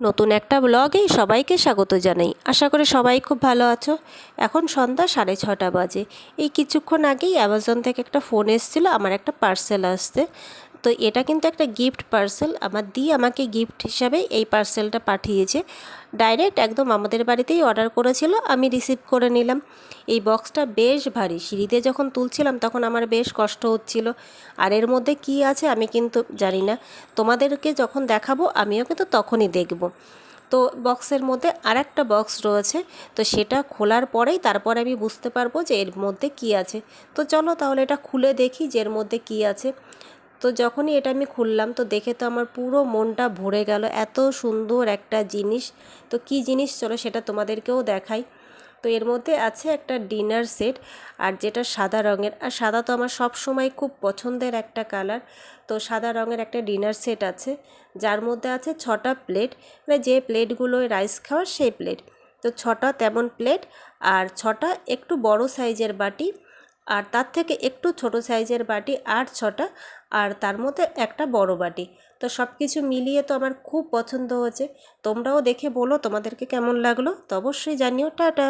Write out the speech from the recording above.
নতুন একটা ব্লগেই সবাইকে স্বাগত জানাই। আশা করি সবাই খুব ভালো আছো। এখন সন্ধ্যা 6:30 বাজে। এই কিছুক্ষণ আগেই অ্যামাজন থেকে একটা ফোন এসেছিলো, আমার একটা পার্সেল আসতে। তো এটা কিন্তু একটা গিফট পার্সেল। আমার দি আমাকে গিফট হিসাবে এই পার্সেলটা পাঠিয়েছে। ডাইরেক্ট একদম আমাদের বাড়িতেই অর্ডার করেছিল, আমি রিসিভ করে নিলাম। এই বক্সটা বেশ ভারী, সিঁড়িতে যখন তুলছিলাম তখন আমার বেশ কষ্ট হচ্ছিল। আর এর মধ্যে কি আছে আমি কিন্তু জানি না, তোমাদেরকে যখন দেখাবো আমিও কিন্তু তখনই দেখব। তো বক্সের মধ্যে আরেকটা বক্স রয়েছে, তো সেটা খোলার পরেই তারপরে আমি বুঝতে পারবো যে এর মধ্যে কি আছে। তো চলো তাহলে এটা খুলে দেখি যে এর মধ্যে কি আছে। তো যখনই এটা আমি খুললাম তো দেখে তো আমার পুরো মনটা ভরে গেল, এত সুন্দর একটা জিনিস। তো কি জিনিস চলো সেটা তোমাদেরকেও দেখাই। তো এর মধ্যে আছে একটা ডিনার সেট, আর যেটা সাদা রঙের, আর সাদা তো আমার সব সময় খুব পছন্দের একটা কালার। তো সাদা রঙের একটা ডিনার সেট আছে, যার মধ্যে আছে 6টা প্লেট, মানে যে প্লেটগুলোয় রাইস খাওয়ার সেই প্লেট। তো 6টা তেমন প্লেট, আর 6টা একটু বড় সাইজের বাটি, আর তার থেকে একটু ছোট সাইজের বাটি আর 6টা, আর তার মধ্যে একটা বড় বাটি। তো সব কিছু মিলিয়ে তো আমার খুব পছন্দ হয়েছে। তোমরাও দেখে বলো তোমাদেরকে কেমন লাগলো, তো অবশ্যই জানিও। টাটা।